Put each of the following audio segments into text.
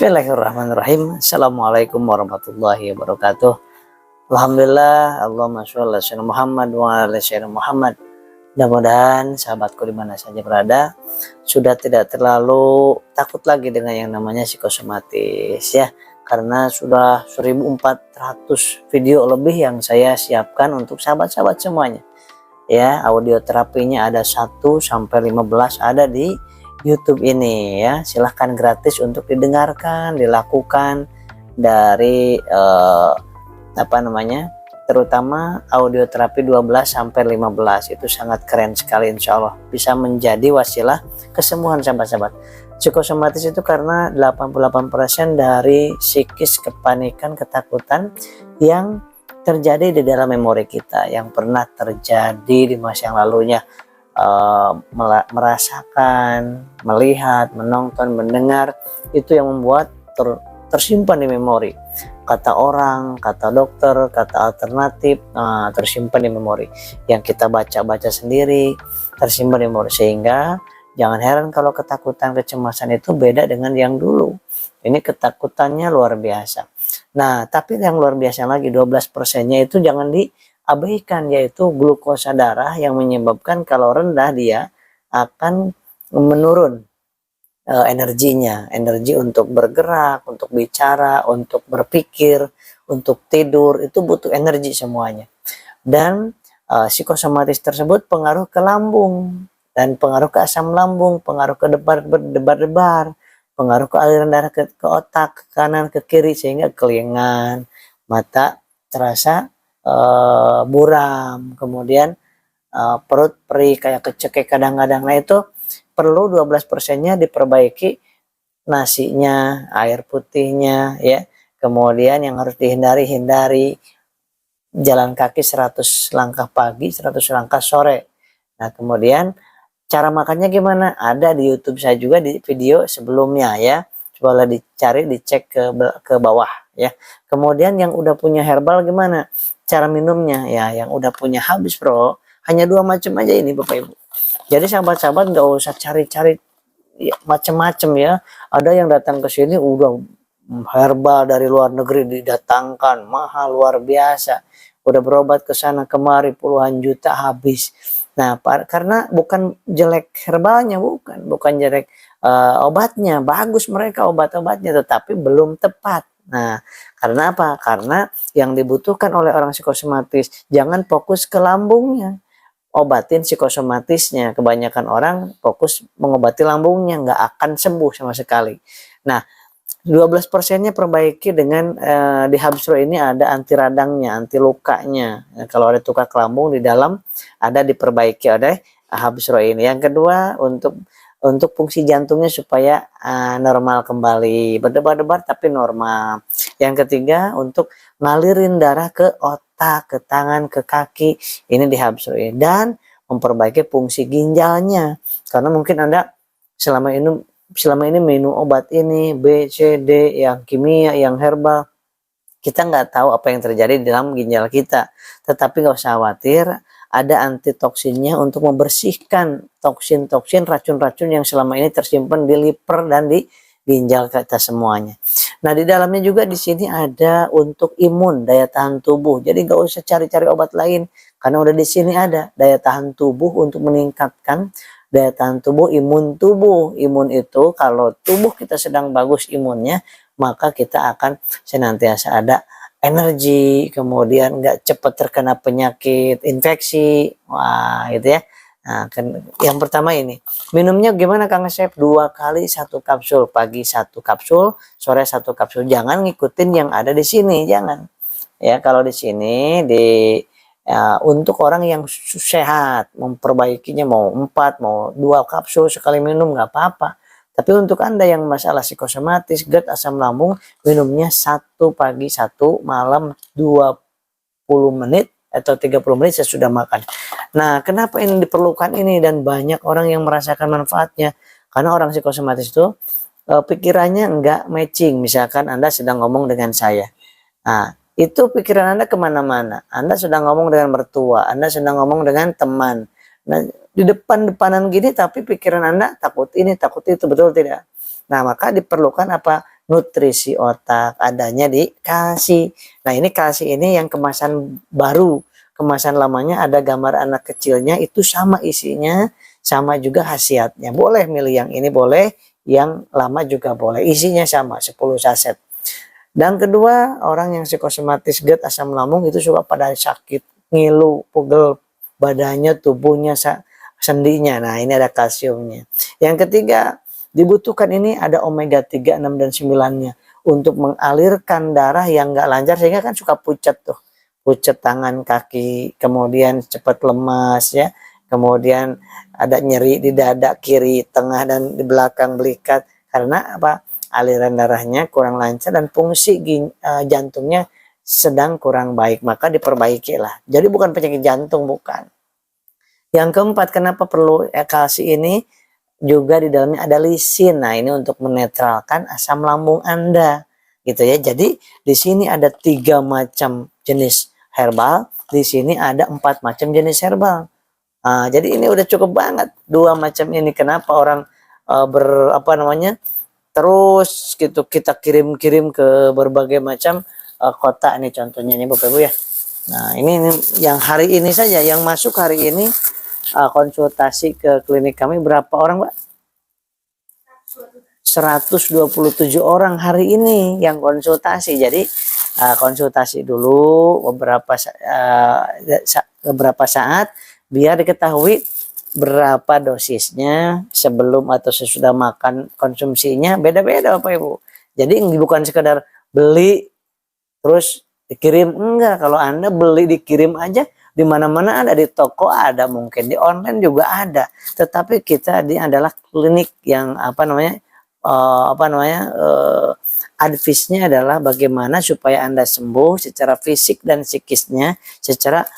Bismillahirrahmanirrahim. Assalamualaikum warahmatullahi wabarakatuh. Alhamdulillah, Allahumma sholli ala sayyidina Muhammad wa ala sayyidina Muhammad. Mudah-mudahan sahabatku di mana saja berada sudah tidak terlalu takut lagi dengan yang namanya psikosomatis ya, karena sudah 1400 video lebih yang saya siapkan untuk sahabat-sahabat semuanya. Ya, audio terapinya ada 1 sampai 15 ada di YouTube ini ya. Silahkan gratis untuk didengarkan, dilakukan dari terutama audio terapi 12 sampai 15 itu sangat keren sekali, insya Allah bisa menjadi wasilah kesembuhan sahabat-sahabat. Psikosomatis itu karena 88% dari psikis, kepanikan, ketakutan yang terjadi di dalam memori kita, yang pernah terjadi di masa yang lalunya. Merasakan, melihat, menonton, mendengar, itu yang membuat tersimpan di memori. Kata orang, kata dokter, kata alternatif, tersimpan di memori. Yang kita baca-baca sendiri tersimpan di memori, sehingga jangan heran kalau ketakutan, kecemasan itu beda dengan yang dulu. Ini ketakutannya luar biasa. Nah, tapi yang luar biasa lagi 12%-nya itu jangan diabaikan, yaitu glukosa darah yang menyebabkan kalau rendah dia akan menurun energinya, energi untuk bergerak, untuk bicara, untuk berpikir, untuk tidur, itu butuh energi semuanya. Dan psikosomatis tersebut pengaruh ke lambung dan pengaruh ke asam lambung, pengaruh ke debar-debar, pengaruh ke aliran darah ke otak, ke kanan, ke kiri, sehingga kelingan, mata terasa buram, kemudian perut perih, kayak kecekek kadang-kadang. Nah, itu perlu 12%-nya diperbaiki, nasinya, air putihnya ya. Kemudian yang harus hindari jalan kaki 100 langkah pagi, 100 langkah sore. Nah, kemudian cara makannya gimana? Ada di YouTube saya juga di video sebelumnya ya. Coba dicari, dicek ke bawah ya. Kemudian yang udah punya herbal gimana? Cara minumnya ya, yang udah punya habis bro, hanya 2 macam aja ini Bapak Ibu. Jadi sahabat-sahabat nggak usah cari-cari ya, macam-macam ya. Ada yang datang ke sini udah herbal dari luar negeri didatangkan, mahal luar biasa. Udah berobat ke sana kemari puluhan juta habis. Nah, karena bukan jelek herbalnya, bukan jelek obatnya, bagus mereka obat-obatnya, tetapi belum tepat. Nah, karena apa? Karena yang dibutuhkan oleh orang psikosomatis jangan fokus ke lambungnya, obatin psikosomatisnya. Kebanyakan orang fokus mengobati lambungnya, nggak akan sembuh sama sekali. Nah, 12%-nya perbaiki dengan di Habsro ini ada anti radangnya, anti lukanya. Kalau ada luka ke lambung di dalam ada diperbaiki oleh Habsro ini. Yang kedua untuk fungsi jantungnya supaya normal kembali, berdebar-debar tapi normal. Yang ketiga untuk ngalirin darah ke otak, ke tangan, ke kaki, ini di Habsro ini. Dan memperbaiki fungsi ginjalnya, karena mungkin Anda selama ini minum obat ini B, C, D, yang kimia, yang herbal, kita nggak tahu apa yang terjadi di dalam ginjal kita. Tetapi nggak usah khawatir, ada antitoksinnya untuk membersihkan toksin-toksin, racun-racun yang selama ini tersimpan di liver dan di ginjal kita semuanya. Nah, di dalamnya juga di sini ada untuk imun, daya tahan tubuh. Jadi nggak usah cari-cari obat lain, karena udah di sini ada daya tahan tubuh untuk meningkatkan daya tahan tubuh, imun tubuh. Imun itu kalau tubuh kita sedang bagus imunnya, maka kita akan senantiasa ada energi, kemudian nggak cepat terkena penyakit, infeksi. Wah, gitu ya. Nah, yang pertama ini. Minumnya gimana Kang Asep? 2 kali 1 kapsul, pagi 1 kapsul, sore 1 kapsul. Jangan ngikutin yang ada di sini, jangan. Ya, kalau di sini untuk orang yang sehat, memperbaikinya mau 4, mau 2 kapsul sekali minum nggak apa-apa. Tapi untuk Anda yang masalah psikosomatis, GERD, asam lambung, minumnya 1 pagi, 1 malam, 20 menit atau 30 menit sesudah makan. Nah, kenapa ini diperlukan ini dan banyak orang yang merasakan manfaatnya? Karena orang psikosomatis itu pikirannya nggak matching. Misalkan Anda sedang ngomong dengan saya. Nah, itu pikiran Anda kemana-mana. Anda sedang ngomong dengan mertua, Anda sedang ngomong dengan teman. Nah, di depan-depanan gini tapi pikiran Anda takut ini, takut itu, betul tidak? Nah, maka diperlukan apa? nutrisi otak adanya di kalsi. Nah ini kalsi ini yang kemasan baru, kemasan lamanya ada gambar anak kecilnya, itu sama isinya, sama juga khasiatnya. Boleh milih yang ini, boleh yang lama juga boleh, isinya sama 10 saset. Dan kedua, orang yang psikosomatis GERD asam lambung itu suka pada sakit, ngilu, pegel badannya, tubuhnya, sendinya. Nah, ini ada kalsiumnya. Yang ketiga, dibutuhkan ini ada omega 3, 6 dan 9-nya untuk mengalirkan darah yang enggak lancar, sehingga kan suka pucat tuh. Pucat tangan, kaki, kemudian cepat lemas ya. Kemudian ada nyeri di dada kiri, tengah dan di belakang belikat karena apa? Aliran darahnya kurang lancar dan fungsi jantungnya sedang kurang baik, maka diperbaiki lah. Jadi bukan penyakit jantung, bukan. Yang keempat, kenapa perlu kalsi ini? Juga di dalamnya ada lisin. Nah, ini untuk menetralkan asam lambung Anda, gitu ya. Jadi di sini ada 3 macam jenis herbal, di sini ada 4 macam jenis herbal. Nah, jadi ini udah cukup banget 2 macam ini. Kenapa orang terus gitu kita kirim-kirim ke berbagai macam kota nih, contohnya ini Bapak Ibu ya. Nah ini yang hari ini saja yang masuk hari ini konsultasi ke klinik kami berapa orang Mbak? 127 orang hari ini yang konsultasi. Jadi konsultasi dulu beberapa saat biar diketahui berapa dosisnya sebelum atau sesudah makan, konsumsinya beda-beda Bapak Ibu. Jadi bukan sekedar beli terus dikirim, enggak. Kalau Anda beli dikirim aja di mana-mana ada, di toko ada, mungkin di online juga ada. Tetapi kita ini adalah klinik yang advice-nya adalah bagaimana supaya Anda sembuh secara fisik dan psikisnya, secara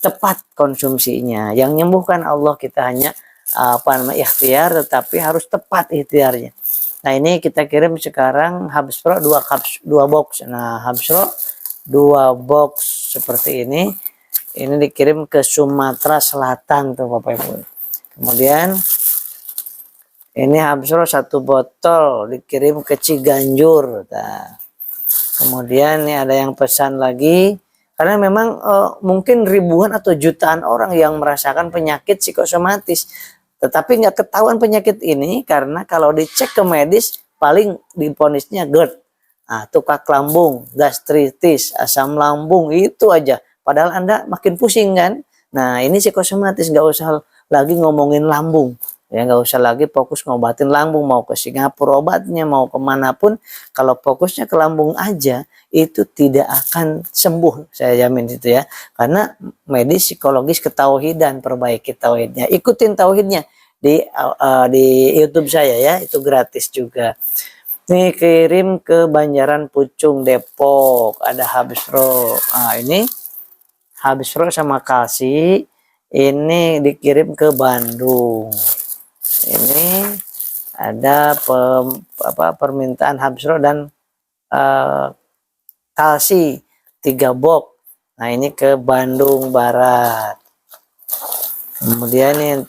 tepat konsumsinya. Yang menyembuhkan Allah, kita hanya ikhtiar, tetapi harus tepat ikhtiarnya. Nah ini kita kirim sekarang Habspro 2 box. Nah Habspro 2 box seperti ini dikirim ke Sumatera Selatan tuh Bapak Ibu. Kemudian ini Habspro 1 botol dikirim ke Ciganjur. Nah, kemudian ini ada yang pesan lagi. Karena memang mungkin ribuan atau jutaan orang yang merasakan penyakit psikosomatis. Tetapi nggak ketahuan penyakit ini karena kalau dicek ke medis paling divonisnya GERD. Nah, tukak lambung, gastritis, asam lambung, itu aja. Padahal Anda makin pusing kan. Nah ini psikosomatis, nggak usah lagi ngomongin lambung. Ya nggak usah lagi fokus ngobatin lambung, mau ke Singapura obatnya, mau kemanapun, kalau fokusnya ke lambung aja itu tidak akan sembuh, saya jamin itu ya. Karena medis, psikologis, ketauhidan, perbaiki tauhidnya, ikutin tauhidnya di YouTube saya ya, itu gratis juga. Ini kirim ke Banjaran Pucung, Depok, ada Habspro. Nah ini Habspro sama kalsi ini dikirim ke Bandung. Ini ada permintaan Habspro dan kalsi 3 box. Nah ini ke Bandung Barat. Kemudian ini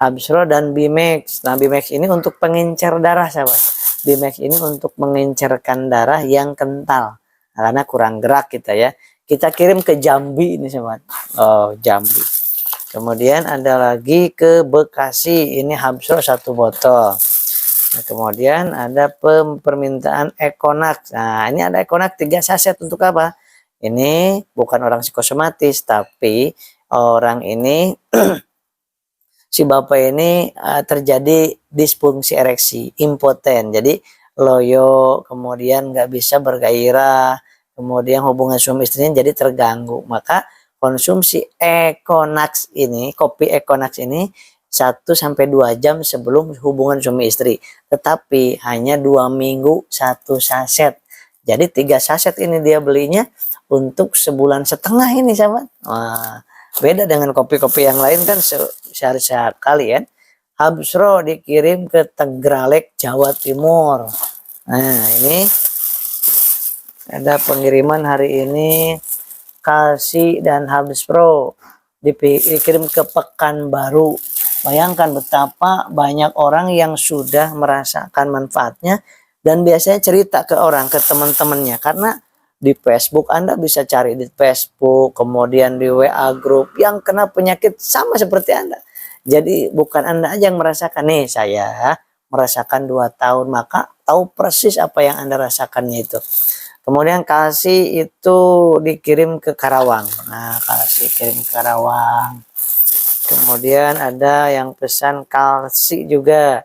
Habspro dan Bimex. Nah Bimex ini untuk pengencer darah sahabat. Bimex ini untuk mengencerkan darah yang kental. Nah, karena kurang gerak kita ya. Kita kirim ke Jambi ini sahabat. Oh Jambi. Kemudian ada lagi ke Bekasi, ini Habspro 1 botol. Nah, kemudian ada permintaan Econax. Nah ini ada Econax 3 saset untuk apa? Ini bukan orang psikosomatis, tapi orang ini si bapak ini terjadi disfungsi ereksi, impoten. Jadi loyo, kemudian nggak bisa bergairah, kemudian hubungan suami istrinya jadi terganggu. Maka konsumsi Econax ini, kopi Econax ini 1-2 jam sebelum hubungan suami istri. Tetapi hanya 2 minggu 1 saset. Jadi 3 saset ini dia belinya untuk sebulan setengah ini sahabat. Wah, beda dengan kopi-kopi yang lain kan sehari sekali ya. Habspro dikirim ke Tegralek, Jawa Timur. Nah ini ada pengiriman hari ini kalsi dan Habspro dikirim ke Pekanbaru. Bayangkan betapa banyak orang yang sudah merasakan manfaatnya dan biasanya cerita ke orang, ke teman-temannya. Karena di Facebook Anda bisa cari di Facebook, kemudian di WA grup yang kena penyakit sama seperti Anda. Jadi bukan Anda aja yang merasakan. Nih saya merasakan 2 tahun, maka tahu persis apa yang Anda rasakannya itu. Kemudian kalsi itu dikirim ke Karawang. Nah, kalsi kirim ke Karawang. Kemudian ada yang pesan kalsi juga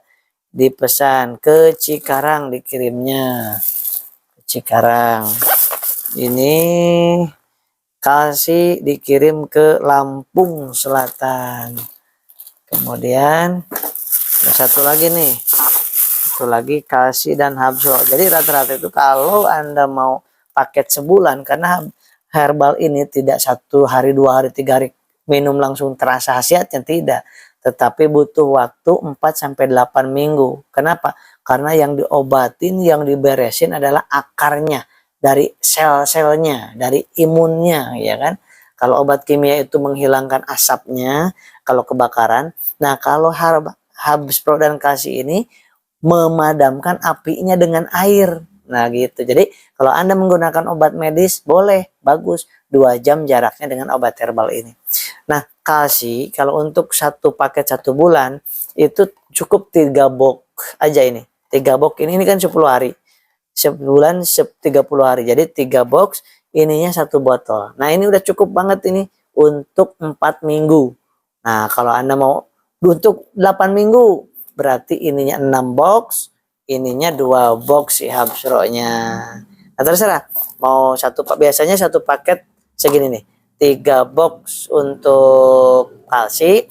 dipesan ke Cikarang, dikirimnya ke Cikarang. Ini kalsi dikirim ke Lampung Selatan. Kemudian ada satu lagi nih, satu lagi kalsi dan Habsro. Jadi rata-rata itu kalau Anda mau paket sebulan, karena herbal ini tidak 1 hari, 2 hari, 3 hari minum langsung terasa khasiatnya, tidak, tetapi butuh waktu 4-8 minggu. Kenapa? Karena yang diobatin, yang diberesin adalah akarnya, dari sel-selnya, dari imunnya, ya kan. Kalau obat kimia itu menghilangkan asapnya kalau kebakaran. Nah, kalau Habsro dan kalsi ini memadamkan apinya dengan air. Nah gitu. Jadi kalau Anda menggunakan obat medis boleh, bagus. 2 jam jaraknya dengan obat herbal ini. Nah kalsi kalau untuk 1 paket 1 bulan itu cukup 3 box aja ini. 3 box ini kan 10 hari. Sebulan 30 hari. Jadi 3 box ininya 1 botol. Nah ini udah cukup banget ini untuk 4 minggu. Nah kalau Anda mau untuk 8 minggu berarti ininya 6 box, ininya 2 box si Habsro-nya. Nah terserah mau biasanya 1 paket segini nih, 3 box untuk kalsi,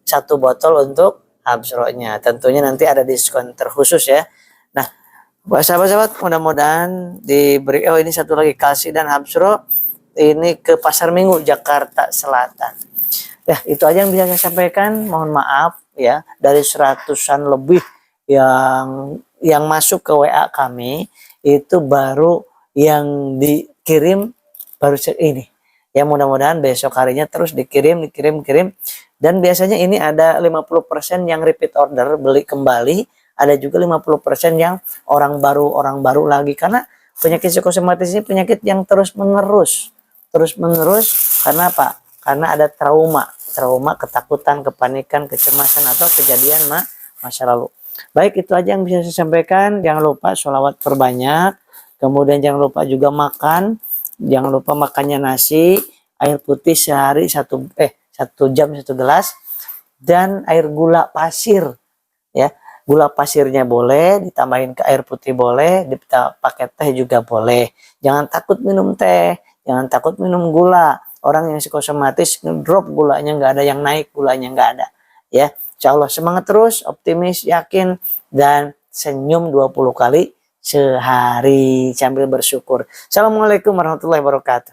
1 botol untuk Habsro-nya. Tentunya nanti ada diskon terkhusus ya. Nah buat sahabat-sahabat, mudah-mudahan diberi. Oh ini satu lagi kalsi dan Habsro ini ke Pasar Minggu Jakarta Selatan. Ya itu aja yang bisa saya sampaikan. Mohon maaf ya, dari 100-an lebih yang masuk ke WA kami itu baru yang dikirim baru ini. Ya mudah-mudahan besok harinya terus dikirim. Dan biasanya ini ada 50% yang repeat order, beli kembali. Ada juga 50% yang orang baru lagi. Karena penyakit psikosomatis ini penyakit yang terus menerus. Karena apa? Karena ada trauma, ketakutan, kepanikan, kecemasan atau kejadian masa lalu. Baik, itu aja yang bisa saya sampaikan. Jangan lupa sholawat perbanyak. Kemudian jangan lupa juga makan. Jangan lupa makannya nasi, air putih sehari 1 jam 1 gelas, dan air gula pasir. Ya, gula pasirnya boleh ditambahin ke air putih, boleh pakai teh juga boleh. Jangan takut minum teh, jangan takut minum gula. Orang yang psikosomatis ngedrop gulanya, nggak ada yang naik, gulanya nggak ada. Ya, insya Allah semangat terus, optimis, yakin, dan senyum 20 kali sehari sambil bersyukur. Assalamualaikum warahmatullahi wabarakatuh.